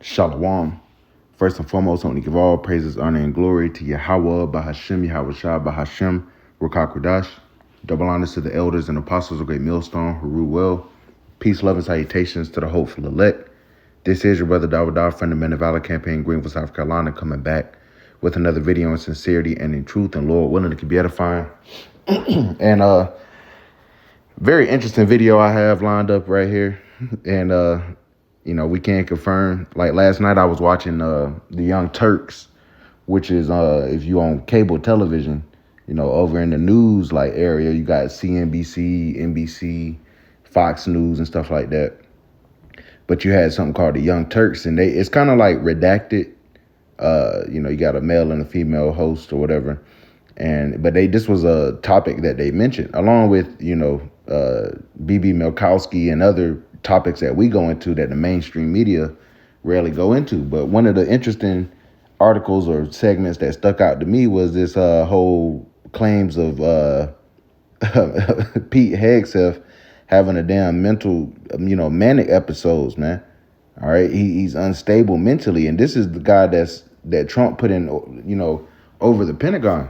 Shalom. First and foremost, I want to give all praises, honor, and glory to Yahweh, Bahashem, Yahushua, Bahashem, Rukakwadash. Double honors to the elders and apostles of Great Millstone who rule well. Peace, love, and salutations to the hopeful elect. This is your brother Dawud, friend of Men of Valor Campaign, Greenville, South Carolina, coming back with another video in sincerity and in truth, and Lord willing, it can be edifying. And very interesting video I have lined up right here. And we can confirm. Like last night I was watching the Young Turks, which is if you on cable television, over in the news like area, you got CNBC, NBC, Fox News and stuff like that. But you had something called the Young Turks, and it's kind of like redacted. You got a male and a female host or whatever. But this was a topic that they mentioned, along with, BB Milkowski and other topics that we go into that the mainstream media rarely go into. But one of the interesting articles or segments that stuck out to me was this whole claims of Pete Hegseth having a damn mental, manic episodes, man. All right. He's unstable mentally. And this is the guy that Trump put in, over the Pentagon,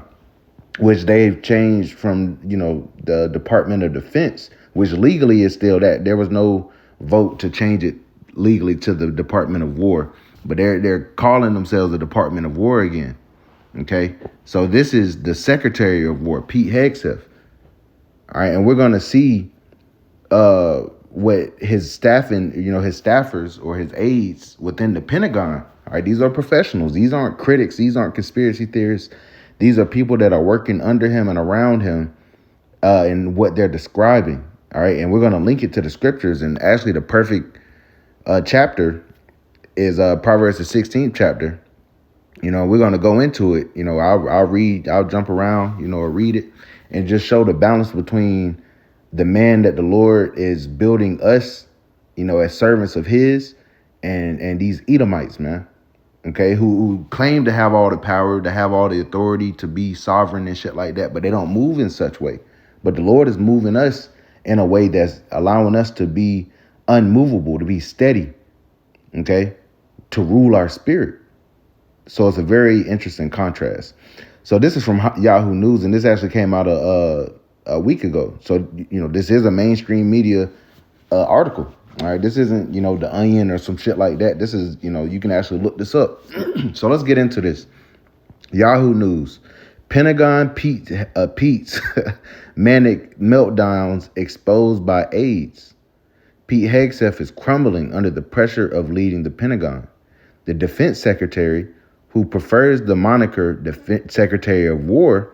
which they've changed from, the Department of Defense, which legally is still that. There was no vote to change it legally to the Department of War, but they're calling themselves the Department of War again. Okay. So this is the Secretary of War, Pete Hegseth. All right. And we're going to see what his staffing, his staffers or his aides within the Pentagon. All right. These are professionals. These aren't critics. These aren't conspiracy theorists. These are people that are working under him and around him in what they're describing. All right. And we're going to link it to the scriptures. And actually the perfect chapter is Proverbs the 16th chapter. We're going to go into it. I'll jump around, or read it and just show the balance between the man that the Lord is building us, as servants of his and these Edomites, man. Okay, who claim to have all the power, to have all the authority, to be sovereign and shit like that, but they don't move in such way. But the Lord is moving us in a way that's allowing us to be unmovable, to be steady, okay, to rule our spirit. So it's a very interesting contrast. So this is from Yahoo News, and this actually came out a week ago. So, this is a mainstream media article. All right, this isn't, The Onion or some shit like that. This is, you can actually look this up. So let's get into this. Yahoo News. Pentagon Pete's manic meltdowns exposed by aides. Pete Hegseth is crumbling under the pressure of leading the Pentagon. The defense secretary, who prefers the moniker Defense Secretary of War,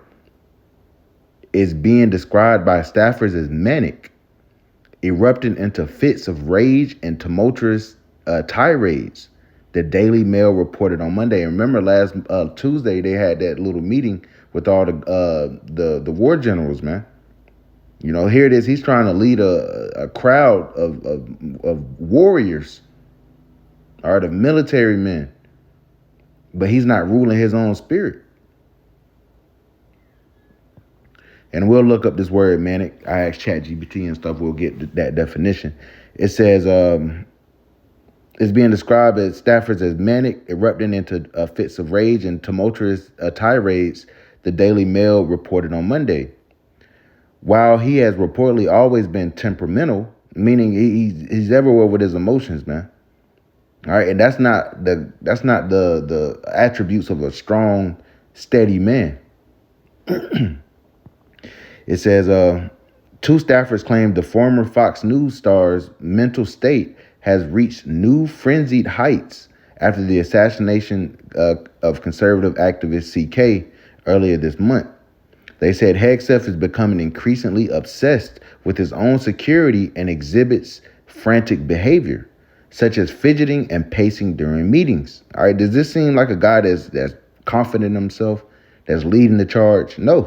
is being described by staffers as manic, erupting into fits of rage and tumultuous tirades, the Daily Mail reported on Monday. And remember, last Tuesday, they had that little meeting with all the war generals, man. Here it is. He's trying to lead a crowd of warriors, all right, of military men, but he's not ruling his own spirit. And we'll look up this word manic. I asked ChatGPT and stuff. We'll get that definition. It says it's being described as staffers as manic, erupting into fits of rage and tumultuous tirades, the Daily Mail reported on Monday. While he has reportedly always been temperamental, meaning he's everywhere with his emotions, man. All right, and that's not the attributes of a strong, steady man. It says, two staffers claim the former Fox News star's mental state has reached new frenzied heights after the assassination of conservative activist CK earlier this month. They said Hegseth is becoming increasingly obsessed with his own security and exhibits frantic behavior, such as fidgeting and pacing during meetings. All right, does this seem like a guy that's confident in himself, that's leading the charge? No,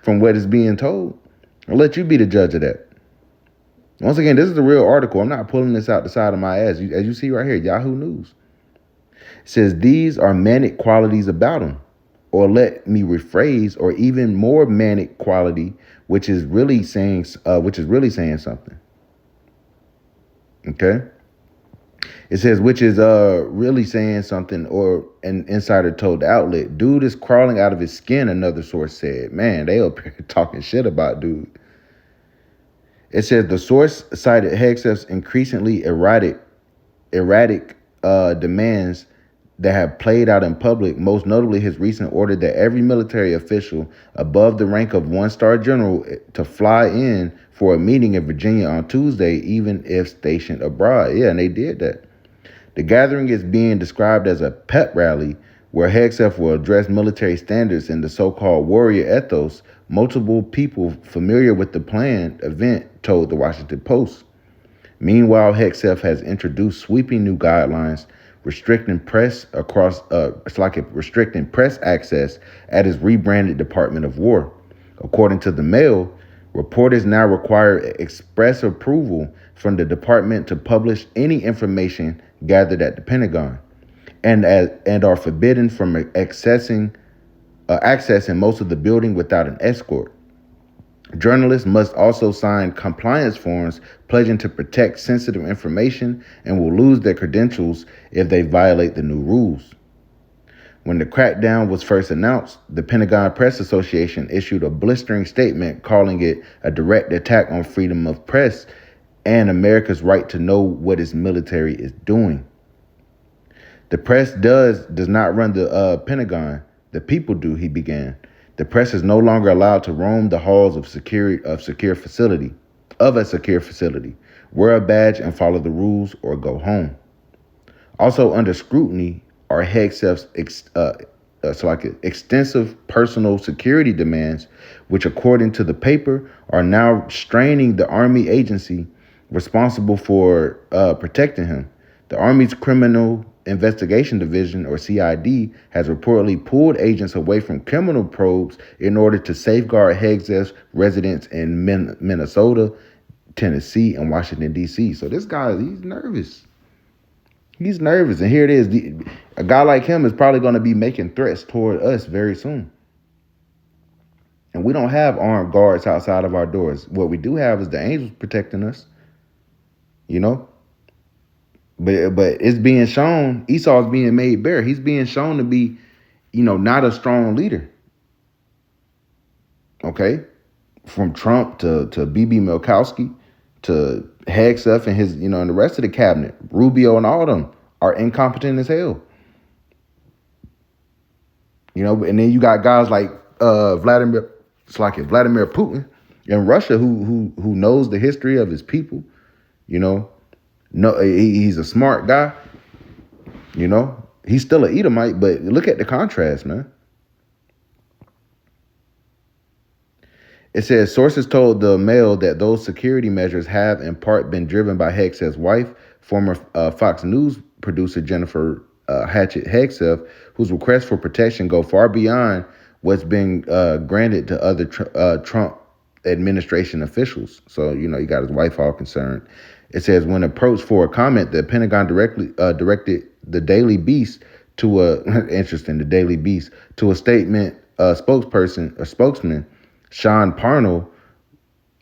from what is being told. I'll let you be the judge of that. Once again, this is a real article. I'm not pulling this out the side of my ass. As you see right here, Yahoo News. It says these are manic qualities about him. Or let me rephrase, or even more manic quality, which is really saying something. Okay. It says, which is really saying something, or an insider told the outlet. Dude is crawling out of his skin, another source said. Man, they up here talking shit about dude. It says the source cited Hegseth's increasingly erratic demands that have played out in public, most notably his recent order that every military official above the rank of one-star general to fly in for a meeting in Virginia on Tuesday, even if stationed abroad. Yeah, and they did that. The gathering is being described as a pep rally where Hegseth will address military standards and the so-called warrior ethos. Multiple people familiar with the planned event told the Washington Post. Meanwhile, Hegseth has introduced sweeping new guidelines restricting restricting press access at his rebranded Department of War. According to the Mail, reporters now require express approval from the department to publish any information gathered at the Pentagon, and are forbidden from accessing most of the building without an escort. Journalists must also sign compliance forms pledging to protect sensitive information and will lose their credentials if they violate the new rules. When the crackdown was first announced, the Pentagon Press Association issued a blistering statement calling it a direct attack on freedom of press and America's right to know what its military is doing. The press does not run the Pentagon. The people do, he began. The press is no longer allowed to roam the halls of a secure facility. Wear a badge and follow the rules or go home. Also under scrutiny are Hegseth's extensive personal security demands, which according to the paper are now straining the Army agency responsible for protecting him. The Army's Criminal Investigation Division, or CID, has reportedly pulled agents away from criminal probes in order to safeguard Hegseth's residents in Minnesota, Tennessee, and Washington, D.C. So this guy, he's nervous. He's nervous. And here it is. A guy like him is probably going to be making threats toward us very soon. And we don't have armed guards outside of our doors. What we do have is the angels protecting us, you know? But it's being shown, Esau's being made bare. He's being shown to be, not a strong leader. Okay? From Trump to B.B. Milkowski to Hegseth and his, and the rest of the cabinet, Rubio and all of them are incompetent as hell. And then you got guys like Vladimir Putin in Russia who knows the history of his people, No, he's a smart guy. He's still an Edomite, but look at the contrast, man. It says sources told the Mail that those security measures have in part been driven by Hegseth's wife, former Fox News producer Jennifer Hatchett Hegseth, whose requests for protection go far beyond what's been granted to other Trump administration officials. So, you got his wife all concerned. It says when approached for a comment, the Pentagon directed the Daily Beast to a statement. Spokesman Sean Parnell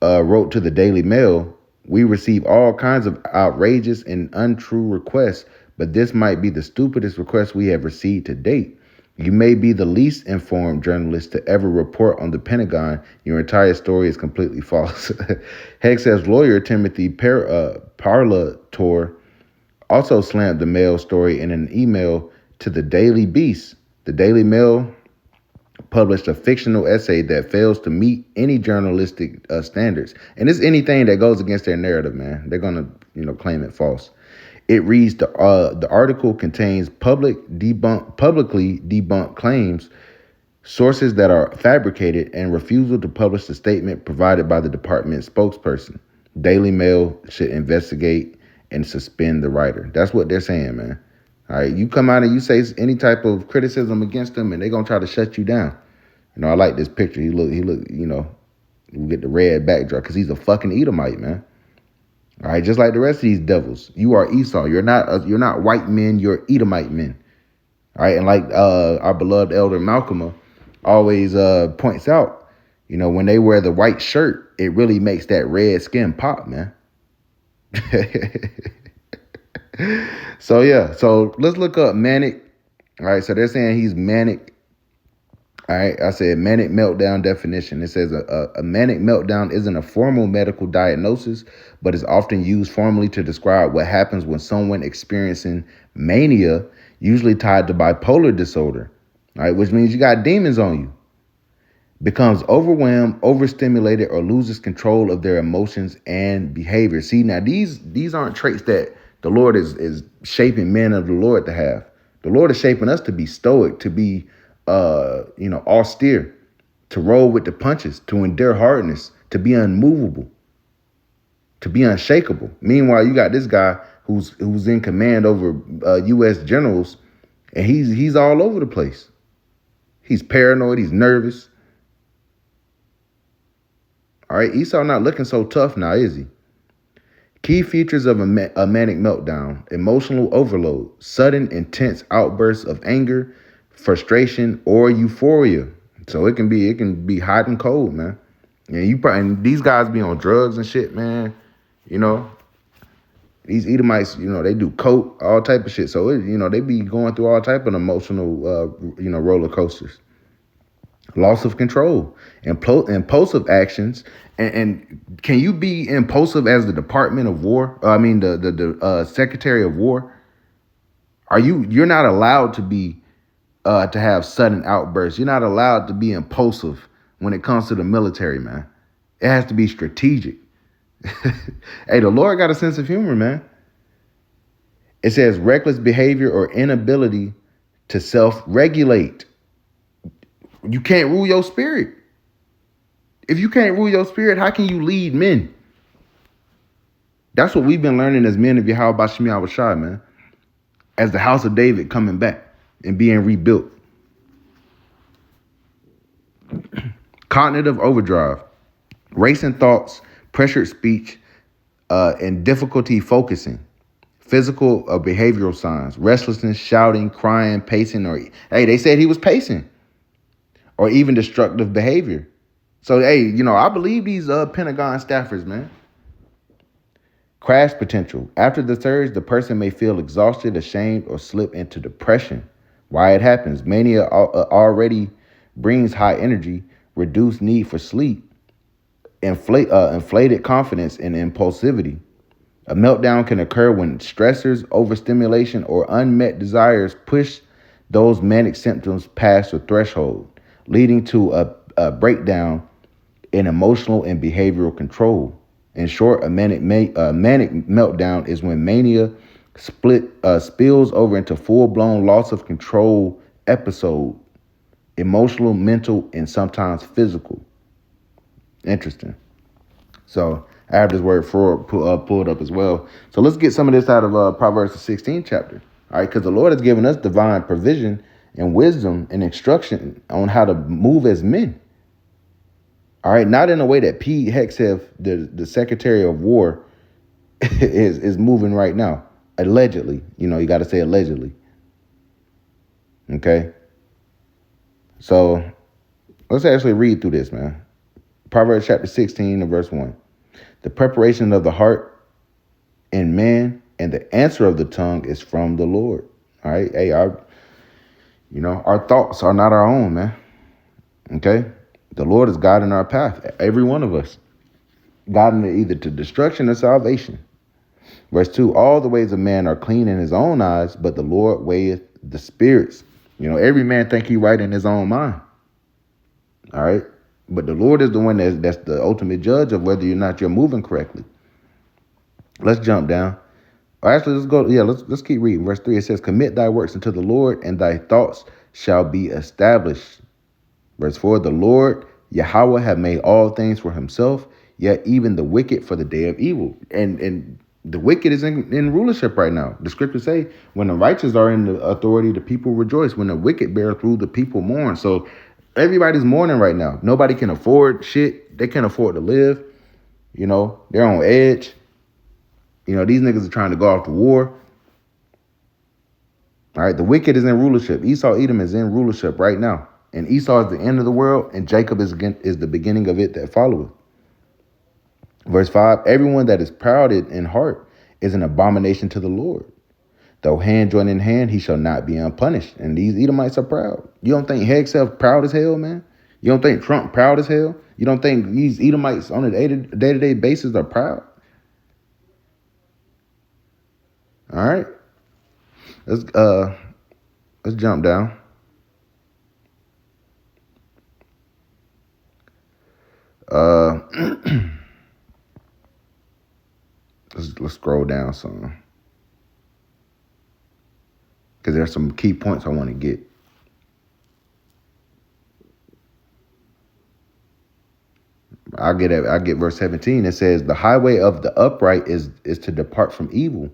wrote to the Daily Mail, "We receive all kinds of outrageous and untrue requests, but this might be the stupidest request we have received to date. You may be the least informed journalist to ever report on the Pentagon. Your entire story is completely false." Hegseth's lawyer, Timothy Parlator, also slammed the Mail story in an email to the Daily Beast. The Daily Mail published a fictional essay that fails to meet any journalistic standards. And it's anything that goes against their narrative, man. They're going to, claim it false. It reads, the article contains publicly debunked claims, sources that are fabricated, and refusal to publish the statement provided by the department spokesperson. Daily Mail should investigate and suspend the writer. That's what they're saying, man. All right, you come out and you say any type of criticism against them, and they're going to try to shut you down. I like this picture. He look, we get the red backdrop because he's a fucking Edomite, man. All right, just like the rest of these devils, you are Esau. You're not white men. You're Edomite men. All right, and like our beloved elder Malcolm always points out, when they wear the white shirt, it really makes that red skin pop, man. So yeah, so let's look up manic. All right, so they're saying he's manic. All right, I said manic meltdown definition. It says a manic meltdown isn't a formal medical diagnosis, but is often used formally to describe what happens when someone experiencing mania, usually tied to bipolar disorder, all right, which means you got demons on you, becomes overwhelmed, overstimulated, or loses control of their emotions and behavior. See, now these aren't traits that the Lord is shaping men of the Lord to have. The Lord is shaping us to be stoic, to be austere, to roll with the punches, to endure hardness, to be unmovable, to be unshakable. Meanwhile, you got this guy who's in command over U.S. generals, and he's all over the place. He's paranoid. He's nervous. All right, Esau not looking so tough now, is he? Key features of a manic meltdown: emotional overload, sudden intense outbursts of anger, frustration, or euphoria. So it can be hot and cold, man. And these guys be on drugs and shit, man. You know, these Edomites, they do coke, all type of shit. So they be going through all type of emotional, roller coasters. Loss of control, impulsive actions, and can you be impulsive as the Department of War? The Secretary of War. You're not allowed to be to have sudden outbursts. You're not allowed to be impulsive when it comes to the military, man. It has to be strategic. Hey, the Lord got a sense of humor, man. It says reckless behavior or inability to self-regulate. You can't rule your spirit. If you can't rule your spirit, how can you lead men? That's what we've been learning as men of Yahweh Bashim Yahushai, man. As the house of David coming back and being rebuilt. Cognitive overdrive, racing thoughts, pressured speech, and difficulty focusing. Physical or behavioral signs, restlessness, shouting, crying, pacing, or they said he was pacing. Or even destructive behavior. So, I believe these Pentagon staffers, man. Crash potential. After the surge, the person may feel exhausted, ashamed, or slip into depression. Why it happens? Mania already brings high energy, reduced need for sleep, inflated confidence, and impulsivity. A meltdown can occur when stressors, overstimulation, or unmet desires push those manic symptoms past the threshold, leading to a breakdown in emotional and behavioral control. In short, a manic meltdown is when mania spills over into full-blown loss of control episode, emotional, mental, and sometimes physical. Interesting. So I have this word for pulled up as well. So let's get some of this out of Proverbs the 16th chapter. All right, because the Lord has given us divine provision and wisdom and instruction on how to move as men. All right, not in a way that Pete Hegseth, the Secretary of War, is moving right now. Allegedly, you got to say allegedly. Okay. So let's actually read through this, man. Proverbs chapter 16 and verse 1. The preparation of the heart in man and the answer of the tongue is from the Lord. All right. Hey, our thoughts are not our own, man. Okay. The Lord is guiding our path, every one of us, guiding it either to destruction or salvation. Verse 2, all the ways of man are clean in his own eyes, but the Lord weigheth the spirits. Every man think he right in his own mind. All right. But the Lord is the one that's the ultimate judge of whether or not you're moving correctly. Let's jump down. Or actually, let's go. Yeah, let's keep reading. Verse 3, it says, commit thy works unto the Lord, and thy thoughts shall be established. Verse 4, the Lord Yahweh have made all things for himself, yet even the wicked for the day of evil. And the wicked is in rulership right now. The scriptures say, when the righteous are in the authority, the people rejoice. When the wicked bear through, the people mourn. So everybody's mourning right now. Nobody can afford shit. They can't afford to live. They're on edge. These niggas are trying to go off to war. All right, the wicked is in rulership. Esau, Edom is in rulership right now. And Esau is the end of the world, and Jacob is the beginning of it that followeth. Verse 5, everyone that is proud in heart is an abomination to the Lord. Though hand join in hand, he shall not be unpunished. And these Edomites are proud. You don't think Hegseth proud as hell, man? You don't think Trump proud as hell? You don't think these Edomites on a day-to-day basis are proud? All right. Let's jump down. Let's scroll down some, because there's some key points I want to get. I get verse 17. It says, the highway of the upright is to depart from evil.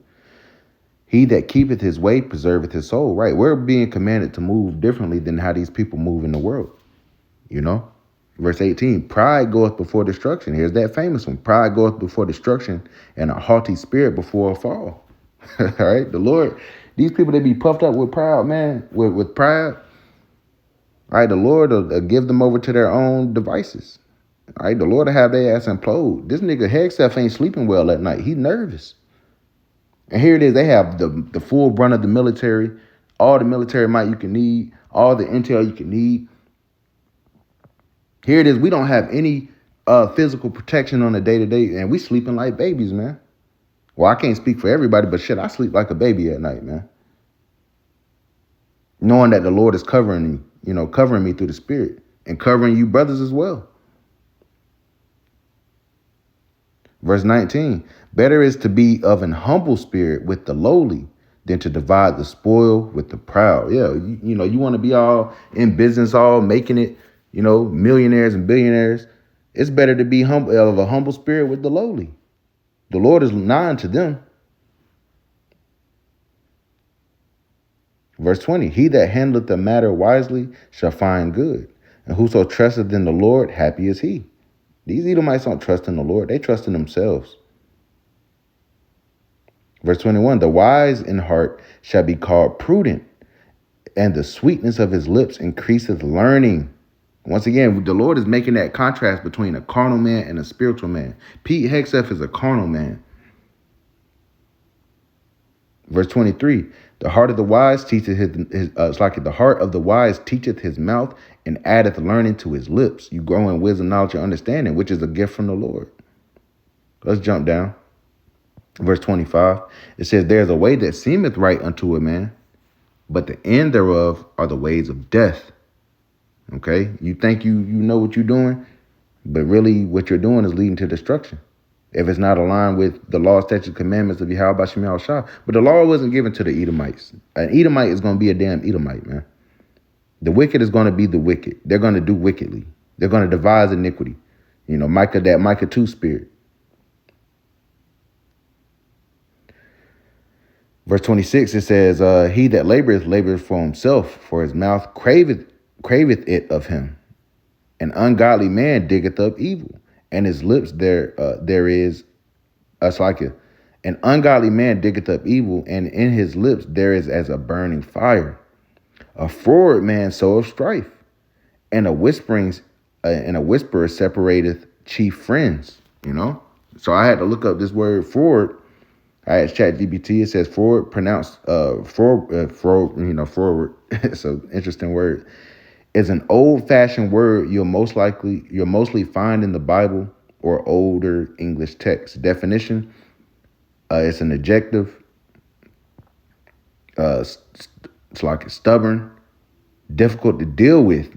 He that keepeth his way preserveth his soul. Right. We're being commanded to move differently than how these people move in the world. You know? Verse 18, pride goeth before destruction. Here's that famous one. Pride goeth before destruction, and a haughty spirit before a fall. All right. The Lord, these people, they be puffed up with pride, man, with pride. All right. The Lord will give them over to their own devices. All right. The Lord will have their ass implode. This nigga Hegseth ain't sleeping well at night. He's nervous. And here it is. They have the full brunt of the military, all the military might you can need, all the intel you can need. Here it is. We don't have any physical protection on a day-to-day, and we sleeping like babies, man. Well, I can't speak for everybody, but shit, I sleep like a baby at night, man. Knowing that the Lord is covering me, covering me through the Spirit and covering you brothers as well. Verse 19, better is to be of an humble spirit with the lowly than to divide the spoil with the proud. Yeah, you want to be all in business, all making it, millionaires and billionaires. It's better to be humble, of a humble spirit with the lowly. The Lord is nigh unto them. Verse 20, he that handleth the matter wisely shall find good, and whoso trusteth in the Lord, happy is he. These Edomites don't trust in the Lord. They trust in themselves. Verse 21, the wise in heart shall be called prudent, and the sweetness of his lips increaseth learning. Once again, the Lord is making that contrast between a carnal man and a spiritual man. Pete Hegseth is a carnal man. Verse 23, the heart of the wise teacheth the heart of the wise teacheth his mouth, and addeth learning to his lips. You grow in wisdom, knowledge, and understanding, which is a gift from the Lord. Let's jump down. Verse 25, it says, there is a way that seemeth right unto a man, but the end thereof are the ways of death. Okay, you think you know what you're doing, but really what you're doing is leading to destruction. If it's not aligned with the law, statutes, commandments of Yahweh Shem Yahushua. But the law wasn't given to the Edomites. An Edomite is going to be a damn Edomite, man. The wicked is going to be the wicked. They're going to do wickedly. They're going to devise iniquity. Micah 2 spirit. Verse 26, it says, he that laboreth for himself, for his mouth craveth it of him. An ungodly man diggeth up evil, and his lips there is an ungodly man diggeth up evil, and in his lips there is as a burning fire. A froward man soweth strife, and a whisperer separateth chief friends. So I had to look up this word forward. I asked ChatGPT. It says forward, pronounced forward. It's an interesting word. It's an old-fashioned word you'll mostly find in the Bible or older English text. Definition: it's an adjective. It's like stubborn, difficult to deal with,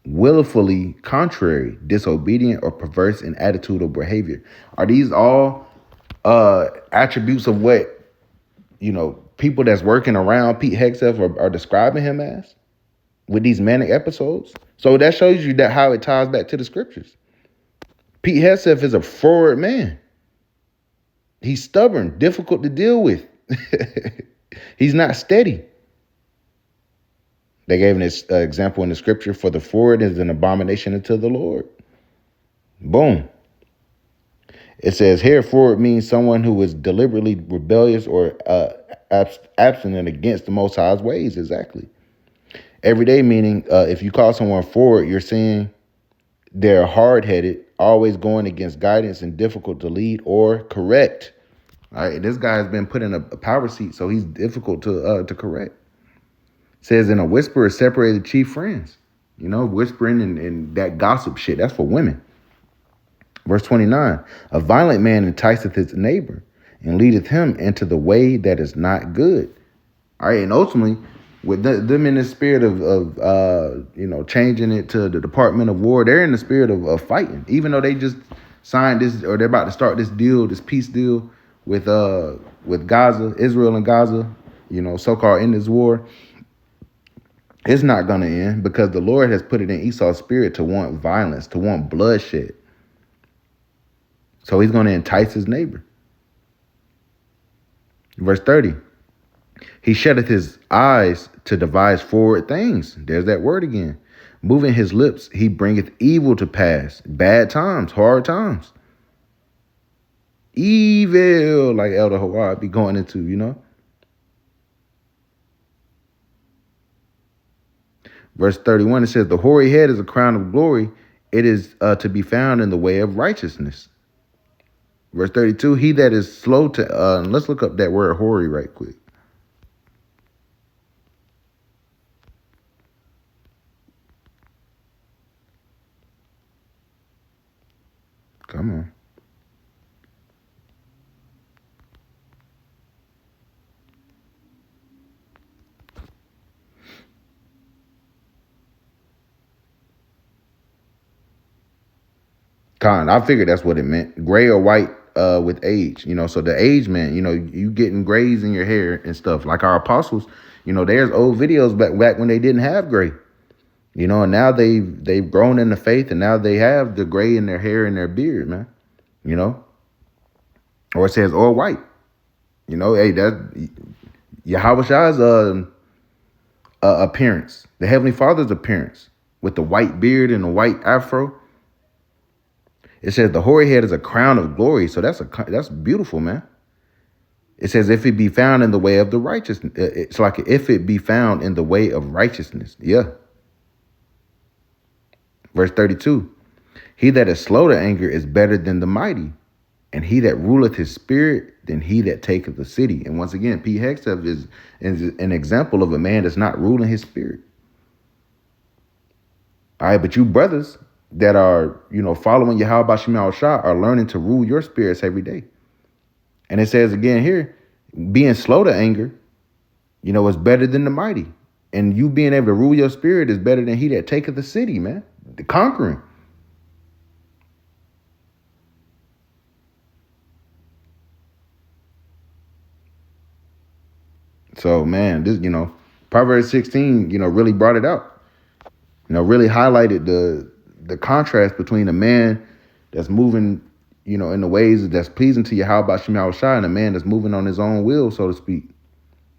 willfully contrary, disobedient, or perverse in attitude or behavior. Are these all attributes of what people that's working around Pete Hegseth are describing him as with these manic episodes? So that shows you that how it ties back to the scriptures. Pete Hegseth is a forward man. He's stubborn, difficult to deal with. He's not steady. They gave an example in the scripture: for the forward is an abomination unto the Lord. Boom. It says here, forward means someone who is deliberately rebellious or abstinent against the Most High's ways. Exactly. Everyday meaning, if you call someone forward, you're saying they're hard-headed, always going against guidance, and difficult to lead or correct. All right, this guy has been put in a power seat, so he's difficult to correct. It says, in a whisper separated chief friends. Whispering and that gossip shit, that's for women. Verse 29, a violent man enticeth his neighbor and leadeth him into the way that is not good. All right, and ultimately, with them in the spirit of changing it to the Department of War, they're in the spirit of fighting, even though they just signed this, or they're about to start this deal, this peace deal with Gaza, Israel and Gaza, so-called in this war. It's not going to end because the Lord has put it in Esau's spirit to want violence, to want bloodshed. So he's going to entice his neighbor. Verse 30. He shutteth his eyes to devise forward things. There's that word again. Moving his lips, he bringeth evil to pass. Bad times, hard times. Evil, like Elder Hawaii be going into, Verse 31, it says, the hoary head is a crown of glory. It is to be found in the way of righteousness. Verse 32, he that is slow to, let's look up that word hoary right quick. Come on. I figured that's what it meant. Gray or white with age, so the age man, you getting grays in your hair and stuff like our apostles, there's old videos back when they didn't have gray, and now they've grown in the faith and now they have the gray in their hair and their beard, man, or it says or white, hey, that's Yahweh's appearance, the Heavenly Father's appearance with the white beard and the white afro. It says the hoary head is a crown of glory. So that's beautiful, man. It says if it be found in the way of the righteousness. It's like if it be found in the way of righteousness. Yeah. Verse 32. He that is slow to anger is better than the mighty. And he that ruleth his spirit than he that taketh the city. And once again, P. Hegseth is an example of a man that's not ruling his spirit. All right, but you brothers that are, following Yahweh Shema Shah are learning to rule your spirits every day. And it says again here, being slow to anger, is better than the mighty. And you being able to rule your spirit is better than he that taketh the city, man. The conquering. So, man, this, Proverbs 16, really brought it out. Really highlighted the contrast between a man that's moving, in the ways that's pleasing to Yahweh Shema Shai and a man that's moving on his own will, so to speak,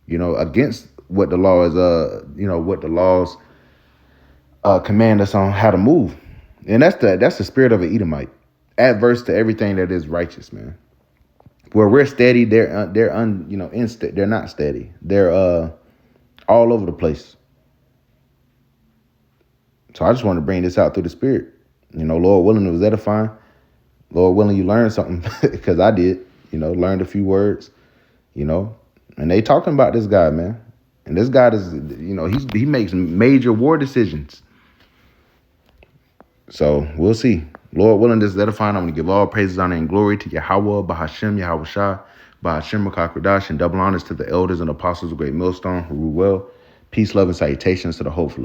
against what the law is, what the laws command us on how to move. And that's the spirit of an Edomite, adverse to everything that is righteous, man. Where we're steady, they're not steady. They're all over the place. So I just want to bring this out through the spirit. Lord willing, it was edifying. Lord willing, you learned something because I did, learned a few words, and they talking about this guy, man. And this guy is, he makes major war decisions. So we'll see. Lord willing, this is edifying. I'm going to give all praises, honor, and glory to Yahweh, Bahashem, Yahweh Shah, Bahashem, Makakradash, and double honors to the elders and apostles of Great Millstone who rule well. Peace, love, and salutations to the hopeful.